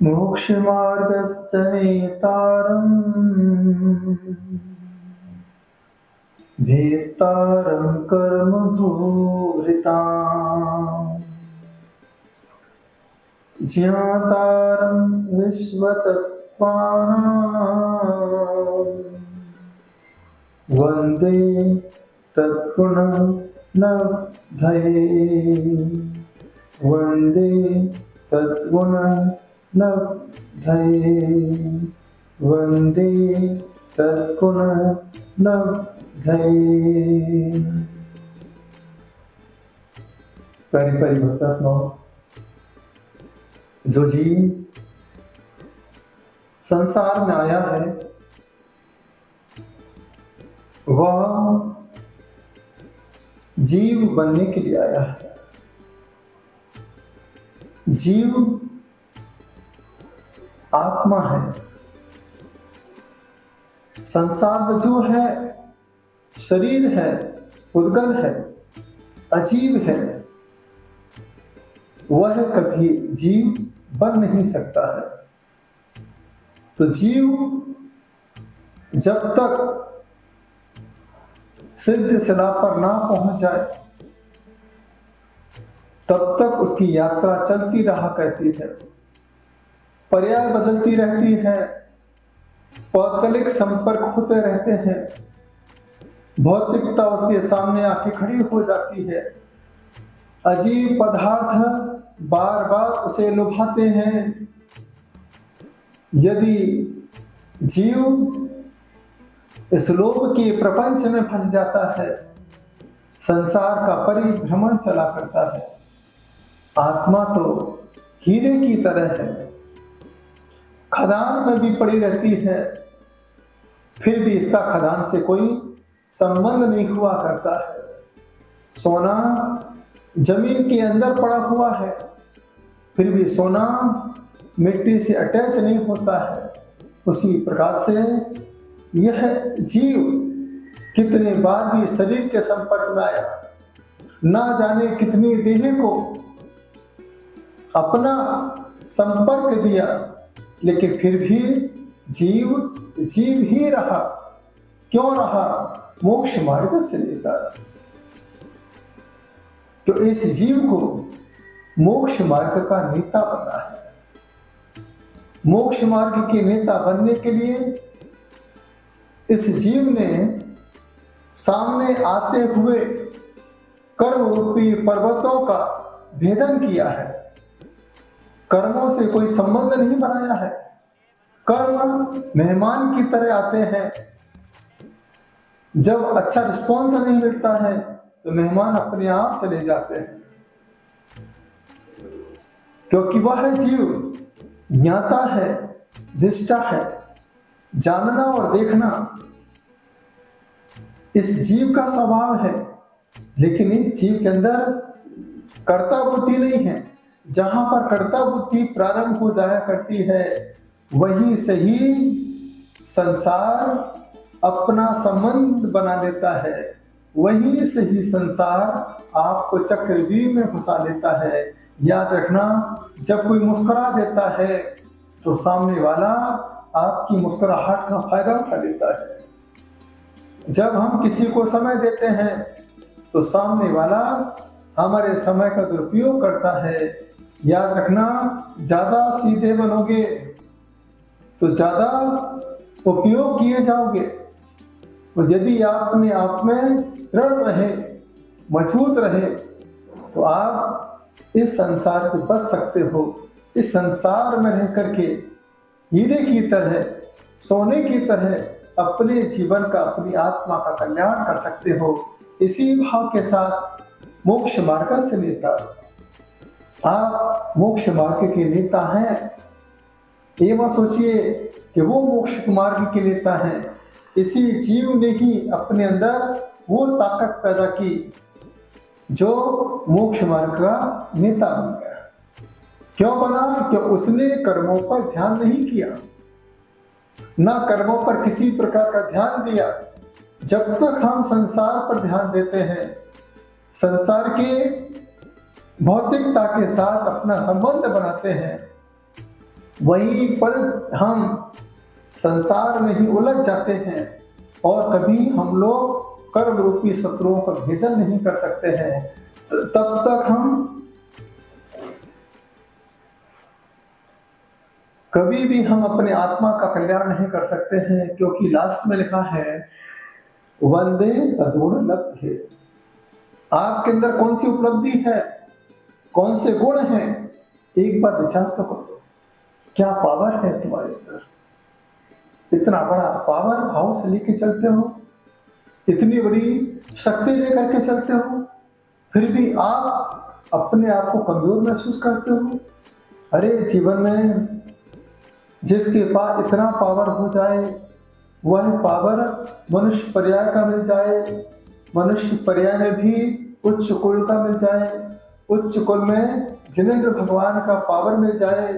मोक्षमार्गस्य नेतारम् भेत्तारं कर्मभूभृताम् ज्ञातारं विश्वतत्त्वानां वन्दे तत्पुनर्नवधये वन्दे तत्पुनर्नवधये वन्दे तत्पुनर्नवधये। प्यारे प्यारे भक्तात्माओं, जो जीव संसार में आया है वह जीव बनने के लिए आया है। जीव आत्मा है। संसार में जो है शरीर है, उद्गल है, अजीब है, वह कभी जीव बन नहीं सकता है। तो जीव जब तक सिद्ध शिला पर ना पहुंच जाए तब तक उसकी यात्रा चलती रहा करती है, पर्याय बदलती रहती है, पौद्गलिक संपर्क होते रहते हैं, भौतिकता उसके सामने आके खड़ी हो जाती है, अजीब पदार्थ बार बार उसे लुभाते हैं। यदि जीव इस लोभ के प्रपंच में फंस जाता है, संसार का परिभ्रमण चला करता है। आत्मा तो हीरे की तरह है, खदान में भी पड़ी रहती है, फिर भी इसका खदान से कोई संबंध नहीं हुआ करता है। सोना जमीन के अंदर पड़ा हुआ है, फिर भी सोना मिट्टी से अटैच नहीं होता है। उसी प्रकार से यह जीव कितने बार भी शरीर के संपर्क में आया, ना जाने कितनी देह को अपना संपर्क दिया, लेकिन फिर भी जीव जीव ही रहा। क्यों रहा? मोक्ष मार्ग से लेकर। तो इस जीव को मोक्ष मार्ग का नेता बनना है। मोक्ष मार्ग के नेता बनने के लिए इस जीव ने सामने आते हुए कर्म रूपी पर्वतों का भेदन किया है। कर्मों से कोई संबंध नहीं बनाया है। कर्म मेहमान की तरह आते हैं। जब अच्छा रिस्पॉन्स नहीं मिलता है तो मेहमान अपने आप चले जाते हैं, क्योंकि वह जीव ज्ञाता है, दृष्टा है। जानना और देखना इस जीव का स्वभाव है, लेकिन इस जीव के अंदर कर्ता बुद्धि नहीं है। जहां पर कर्ता बुद्धि प्रारंभ हो जाया करती है, वहीं से ही संसार अपना संबंध बना लेता है, वहीं से ही संसार आपको चक्रव्यूह में फंसा लेता है। याद रखना, जब कोई मुस्कुरा देता है तो सामने वाला आपकी मुस्कुराहट का फायदा उठा लेता है। जब हम किसी को समय देते हैं तो सामने वाला हमारे समय का दुरुपयोग करता है। याद रखना, ज्यादा सीधे बनोगे तो ज्यादा उपयोग किए जाओगे। और यदि आप अपने आप में दृढ़ रहे, मजबूत रहे, तो आप इस संसार से बच सकते हो। इस संसार में रह करके हीरे की तरह, सोने की तरह अपने जीवन का, अपनी आत्मा का कल्याण कर सकते हो। इसी भाव के साथ मोक्ष मार्ग से नेता, आप मोक्ष मार्ग के नेता हैं। ये मत सोचिए कि वो मोक्ष मार्ग के नेता हैं। इसी जीव ने ही अपने अंदर वो ताकत पैदा की जो मोक्ष मार्ग का नेता बन गया। क्यों बना? कि उसने कर्मों पर ध्यान नहीं किया, ना कर्मों पर किसी प्रकार का ध्यान दिया। जब तक हम संसार पर ध्यान देते हैं, संसार के भौतिकता के साथ अपना संबंध बनाते हैं, वहीं पर हम संसार में ही उलझ जाते हैं और कभी हम लोग कर्म रूपी शत्रुओं का भेदन नहीं कर सकते हैं। तब तक हम कभी भी हम अपने आत्मा का कल्याण नहीं कर सकते हैं, क्योंकि लास्ट में लिखा है वंदे तदुर्लभ है। आपके अंदर कौन सी उपलब्धि है, कौन से गुण हैं, एक बार विचार तो करो। क्या पावर है तुम्हारे अंदर? इतना बड़ा पावर भाव से लेके चलते हो, इतनी बड़ी शक्ति लेकर के चलते हो, फिर भी आप अपने आप को कमजोर महसूस करते हो। अरे जीवन में जिसके पास इतना पावर हो जाए, वह पावर मनुष्य पर्याय का मिल जाए, मनुष्य पर्याय में भी उच्च कुल का मिल जाए, उच्च कुल में जिनेंद्र भगवान का पावर मिल जाए,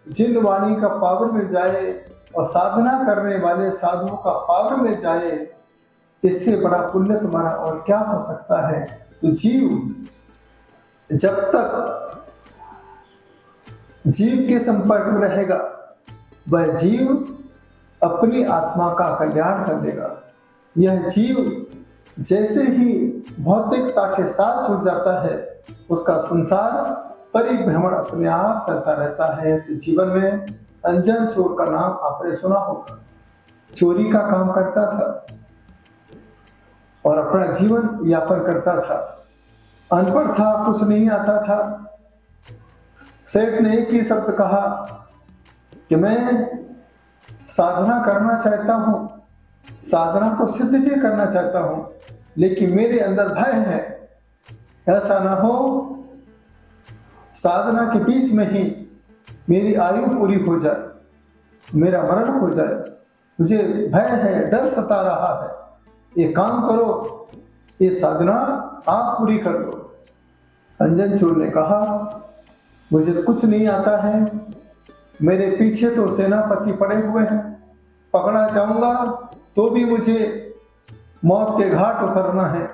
जिन वाणी का पावर मिल जाए और साधना करने वाले साधुओं का पावर मिल जाए, इससे बड़ा पुण्य तुम्हारा और क्या हो सकता है। तो जीव जब तक जीव के संपर्क में रहेगा, वह जीव अपनी आत्मा का कल्याण कर देगा। यह जीव जैसे ही भौतिकता के साथ जुड़ जाता है, उसका संसार परिभ्रमण अपने आप चलता रहता है। तो जीवन में अंजन चोर का नाम आपने सुना होगा। चोरी का काम करता था और अपना जीवन यापन करता था। अनपढ़ था, कुछ नहीं आता था। सेठ ने एक ही शब्द कहा कि मैं साधना करना चाहता हूं, साधना को सिद्ध भी करना चाहता हूं, लेकिन मेरे अंदर भय है, ऐसा ना हो साधना के बीच में ही मेरी आयु पूरी हो जाए, मेरा मरण हो जाए। मुझे भय है, डर सता रहा है। ये काम करो, ये साधना आप पूरी कर लो। अंजन चोर ने कहा मुझे तो कुछ नहीं आता है, मेरे पीछे तो सेनापति पड़े हुए हैं, पकड़ा जाऊंगा तो भी मुझे मौत के घाट उतरना है।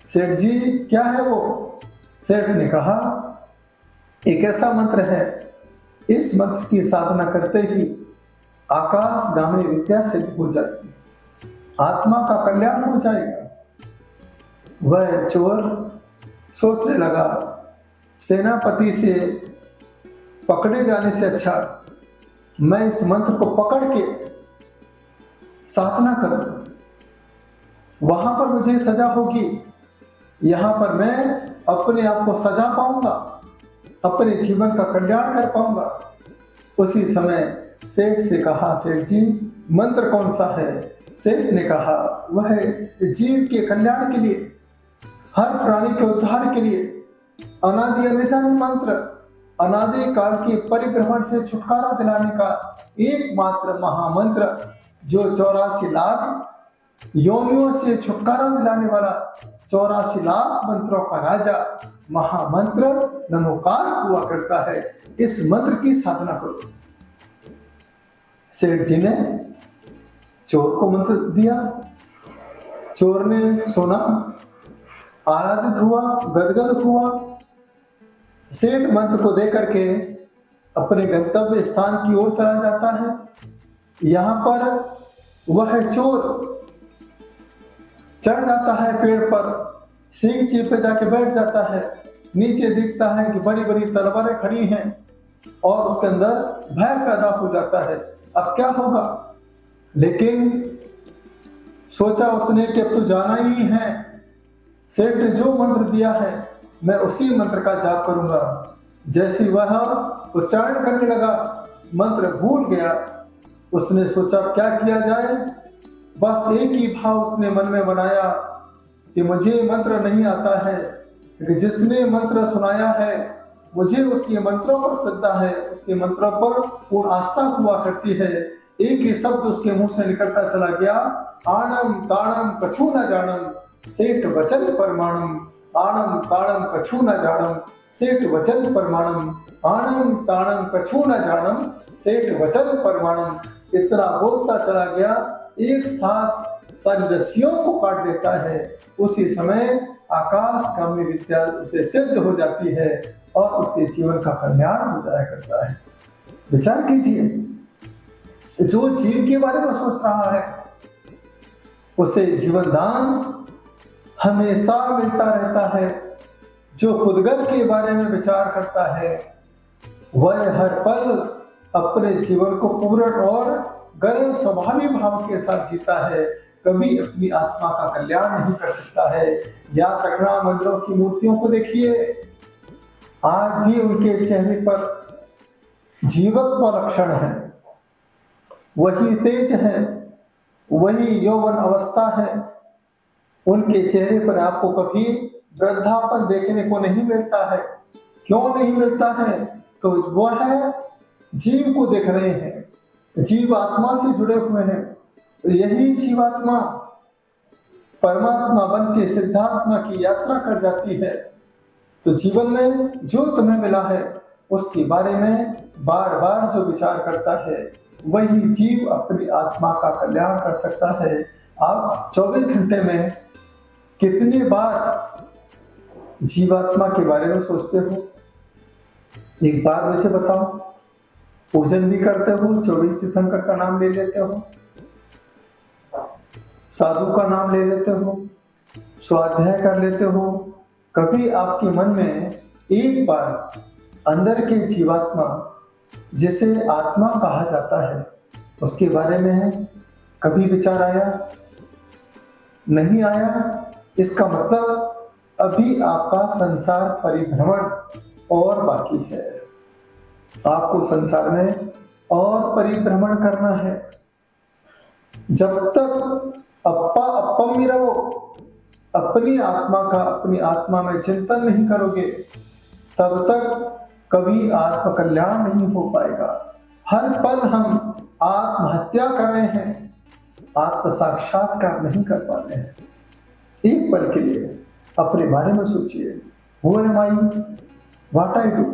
सेठ जी क्या है वो? सेठ ने कहा एक ऐसा मंत्र है, इस मंत्र की साधना करते ही आकाशगामी विद्या सिद्ध हो जाएगी, आत्मा का कल्याण हो जाएगा। वह चोर सोचने लगा सेनापति से पकड़े जाने से अच्छा मैं इस मंत्र को पकड़ के साधना करूं, वहां पर मुझे सजा होगी, यहां पर मैं अपने आप को सजा पाऊंगा, अपने जीवन का कल्याण कर पाऊंगा। उसी समय सेठ से कहा सेठ जी मंत्र कौन सा है? सेठ ने कहा वह जीव के कल्याण के लिए, हर प्राणी के उद्धार के लिए अनादि अनिधन मंत्र, अनादि काल के परिभ्रमण से छुटकारा दिलाने का एकमात्र महामंत्र, जो 84 लाख योनियों से छुटकारा दिलाने वाला 84 लाख मंत्रों का राजा महामंत्र नमोकार हुआ करता है। इस मंत्र की साधना करो। सेठ जी ने चोर को मंत्र दिया, चोर ने सुना, आराधित हुआ, गदगद हुआ। सेठ मंत्र को देकर के अपने गंतव्य स्थान की ओर चला जाता है। यहां पर वह चोर चढ़ जाता है पेड़ पर, सींग चीप पे जाके बैठ जाता है। नीचे दिखता है कि बड़ी बड़ी तलवारें खड़ी हैं और उसके अंदर भय पैदा हो जाता है, अब क्या होगा। लेकिन सोचा उसने कि अब तो जाना ही है, सेठ ने जो मंत्र दिया है मैं उसी मंत्र का जाप करूंगा। जैसे वह उच्चारण करने लगा, मंत्र भूल गया। उसने सोचा क्या किया जाए, बस एक ही भाव उसने मन में बनाया कि मुझे मंत्र नहीं आता है, कि जिसने मंत्र सुनाया है मुझे उसके मंत्रों पर श्रद्धा है, उसके मंत्रों पर पूर्ण आस्था हुआ करती है। एक ही शब्द उसके मुंह से निकलता चला गया, आणम ताणम कछु न जानम सेठ वचन परमाणम, आणम ताणम कछु न जानम सेठ वचन परमाणम, आणम ताणम कछु न जानम सेठ वचन परमाणम। इतना बोलता चला गया, एक साथ सारी रस्सियों को काट देता है। उसी समय आकाशगामी विद्या उसे सिद्ध हो जाती है और उसके जीवन का कल्याण हो जाया करता है। विचार कीजिए, जो जीव के बारे में सोच रहा है उसे जीवन दान हमेशा मिलता रहता है। जो खुदगत के बारे में विचार करता है वह हर पल अपने जीवन को पूर्ण और गर्व स्वाभाविक भाव के साथ जीता है, कभी अपनी आत्मा का कल्याण नहीं कर सकता है। याद रखना, मंदिरों की मूर्तियों को देखिए, आज भी उनके चेहरे पर जीवत्व लक्षण है, वही तेज है, वही यौवन अवस्था है। उनके चेहरे पर आपको कभी वृद्धापन देखने को नहीं मिलता है। क्यों नहीं मिलता है? तो वह जीव को देख रहे हैं, जीव आत्मा से जुड़े हुए हैं। तो यही जीवात्मा परमात्मा बन के सिद्धात्मा की यात्रा कर जाती है। तो जीवन में जो तुम्हें मिला है उसके बारे में बार बार जो विचार करता है वही जीव अपनी आत्मा का कल्याण कर सकता है। आप 24 घंटे में कितनी बार जीवात्मा के बारे में सोचते हो? एक बार मुझे बताओ। पूजन भी करते हो, 24 तीर्थंकर का नाम ले लेते हो, साधु का नाम ले लेते हो, स्वाध्याय कर लेते हो। कभी आपके मन में एक बार अंदर के जीवात्मा जिसे आत्मा कहा जाता है उसके बारे में कभी विचार आया? नहीं आया। इसका मतलब अभी आपका संसार परिभ्रमण और बाकी है। आपको संसार में और परिभ्रमण करना है। जब तक अप्पा अप्पम ही रहो, अपनी आत्मा का अपनी आत्मा में चिंतन नहीं करोगे तब तक कभी आत्म कल्याण नहीं हो पाएगा। हर पल हम आत्महत्या कर रहे हैं, आत्म साक्षात्कार नहीं कर पाते हैं। एक पल के लिए अपने बारे में सोचिए, Who am I? What I do?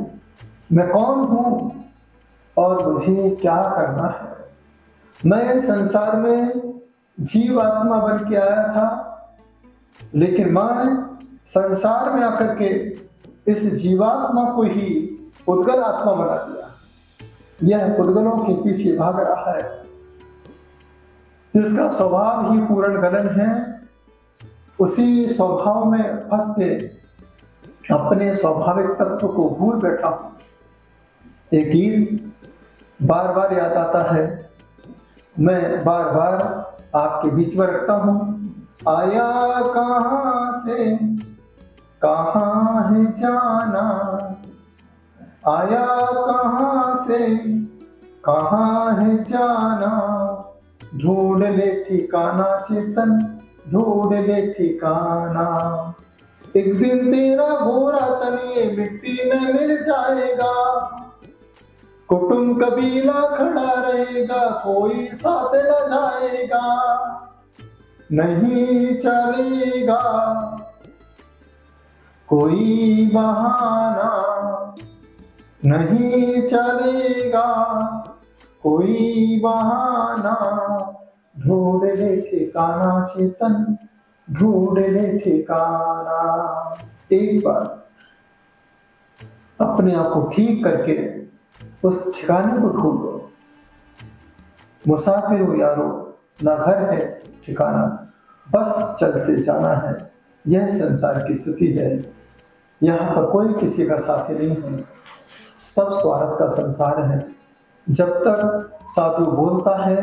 मैं कौन हूं और मुझे क्या करना है। मैं संसार में जीव आत्मा बन के आया था, लेकिन मैं संसार में आकर के इस जीवात्मा को ही उद्गल आत्मा बना दिया। यह उद्गलों के पीछे भाग रहा है, जिसका स्वभाव ही पूर्ण गलन है। उसी स्वभाव में फंस के अपने स्वाभाविक तत्व को भूल बैठा हूं। एक गीत बार बार याद आता है, मैं बार बार आपके बीच में रखता हूं। आया कहां से कहां है जाना, आया कहां से कहां है जाना, ढूंढ ले ठिकाना चेतन, ढूंढ ले ठिकाना। एक दिन तेरा गोरा तन ये मिट्टी में मिल जाएगा, कुटुंब कबीला खड़ा रहेगा, कोई साथ न जाएगा, नहीं चलेगा कोई बहाना, नहीं चलेगा कोई बहाना, ढूंढ ले ठिकाना चेतन, ढूंढ ले ठिकाना। एक बार अपने आप को ठीक करके उस ठिकाने को ढूंढो। मुसाफिर हो यारो, ना घर है ठिकाना, बस चलते जाना है। यह संसार की स्थिति है। यहाँ पर कोई किसी का साथी नहीं है, सब स्वार्थ का संसार है। जब तक साधु बोलता है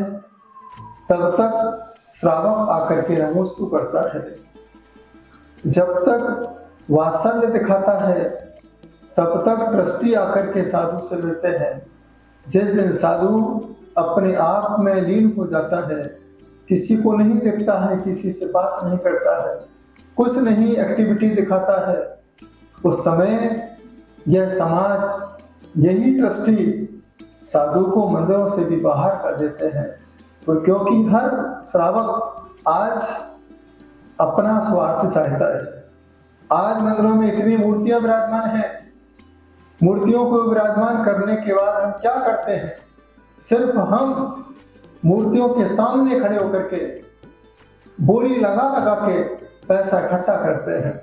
तब तक श्रावक आकर के नमोस्तु करता है। जब तक वात्सल्य दिखाता है तब तक ट्रस्टी आकर के साधु से मिलते हैं। जिस दिन साधु अपने आप में लीन हो जाता है, किसी को नहीं देखता है, किसी से बात नहीं करता है, कुछ नहीं एक्टिविटी दिखाता है, उस समय यह समाज, यही ट्रस्टी साधु को मंदिरों से भी बाहर कर देते हैं। तो क्योंकि हर श्रावक आज अपना स्वार्थ चाहता है। आज मंदिरों में इतनी मूर्तियां विराजमान हैं, मूर्तियों को विराजमान करने के बाद हम क्या करते हैं? सिर्फ हम मूर्तियों के सामने खड़े होकर के बोली लगा लगा के पैसा इकट्ठा करते हैं।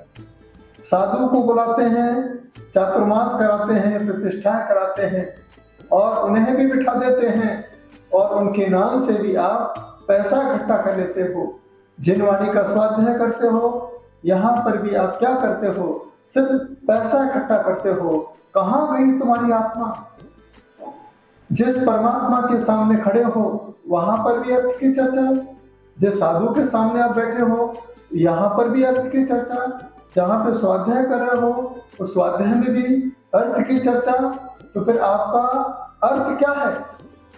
साधु को बुलाते हैं, चातुर्मास कराते हैं, प्रतिष्ठाएं कराते हैं, और उन्हें भी बिठा देते हैं और उनके नाम से भी आप पैसा इकट्ठा कर लेते हो। जिनवाणी का स्वाध्याय करते हो, यहाँ पर भी आप क्या करते हो, सिर्फ पैसा इकट्ठा करते हो। कहाँ गई तुम्हारी आत्मा? जिस परमात्मा के सामने खड़े हो वहां पर भी अर्थ की चर्चा, जिस साधु के सामने आप बैठे हो यहाँ पर भी अर्थ की चर्चा, जहाँ पे स्वाध्याय कर रहे हो उस स्वाध्याय में भी अर्थ की चर्चा। तो फिर आपका अर्थ क्या है?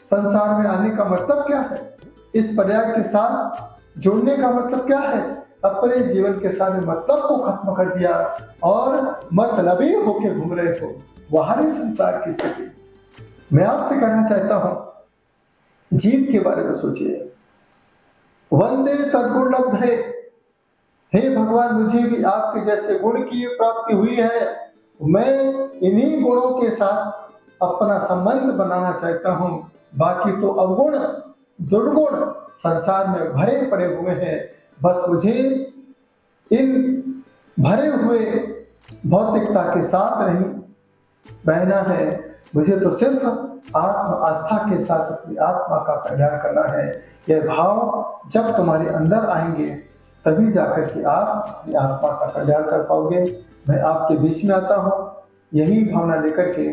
संसार में आने का मतलब क्या है? इस पर्याय के साथ जुड़ने का मतलब क्या है? अपने जीवन के सारे मतलब को खत्म कर दिया और मतलबी होके घूम रहे हो बाहरी संसार की स्थिति। मैं आपसे कहना चाहता हूं, जीव के बारे में सोचिए। वंदे तद्गुण लब्धे, हे भगवान मुझे भी आपके जैसे गुण की प्राप्ति हुई है, मैं इन्हीं गुणों के साथ अपना संबंध बनाना चाहता हूं। बाकी तो अवगुण दुर्गुण संसार में भरे पड़े हुए हैं, बस मुझे इन भरे हुए भौतिकता के साथ नहीं बहना है, मुझे तो सिर्फ आत्म आस्था के साथ अपनी आत्मा का कल्याण करना है। यह भाव जब तुम्हारे अंदर आएंगे तभी जाकर के आप अपनी आत्मा का कल्याण कर पाओगे। मैं आपके बीच में आता हूँ यही भावना लेकर के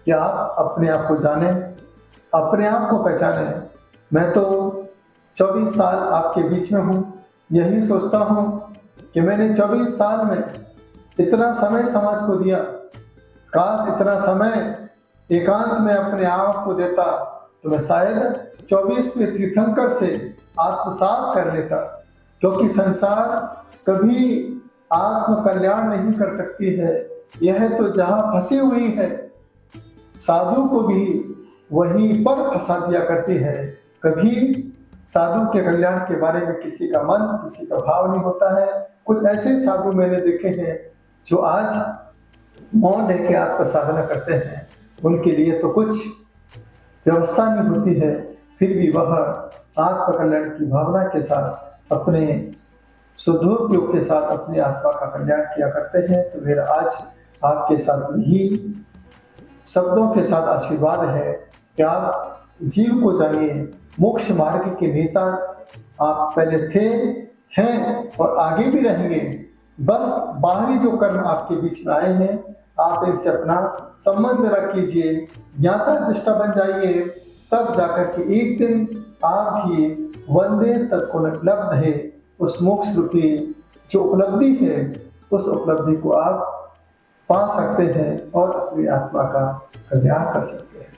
कि आप अपने आप को जाने, अपने आप को पहचाने। मैं तो 24 साल आपके बीच में हूँ, यही सोचता हूँ कि मैंने 24 साल में इतना समय समाज को दिया, काश इतना समय एकांत में अपने आप को देता तो मैं शायद 24वें तीर्थंकर से आत्मसात कर लेता। क्योंकि संसार कभी आत्म कल्याण नहीं कर सकती है, यह तो जहां फंसी हुई है साधु को भी वहीं पर फंसा दिया करती है। कभी साधु के कल्याण के बारे में किसी का मन, किसी का भाव नहीं होता है। कुछ ऐसे साधु मैंने देखे हैं जो आज मौन रह के आत्म साधना करते हैं, उनके लिए तो कुछ व्यवस्था नहीं होती है, फिर भी वह आत्म कल्याण की भावना के साथ अपने सदुपयोग के साथ अपनी आत्मा का कल्याण किया करते हैं। तो मेरा आज आपके साथ यही शब्दों के साथ आशीर्वाद है कि आप जीव को जानिए। मोक्ष मार्ग के नेता आप पहले थे, हैं और आगे भी रहेंगे। बस बाहरी जो कर्म आपके बीच में आए हैं आप इनसे अपना संबंध रख कीजिए, ज्ञाता दृष्टा बन जाइए, तब जाकर के एक दिन आप भी वंदे तत्गुण लब्ध है, उस मोक्ष रूपी जो उपलब्धि है उस उपलब्धि को आप पा सकते हैं और अपनी आत्मा का कल्याण कर सकते हैं।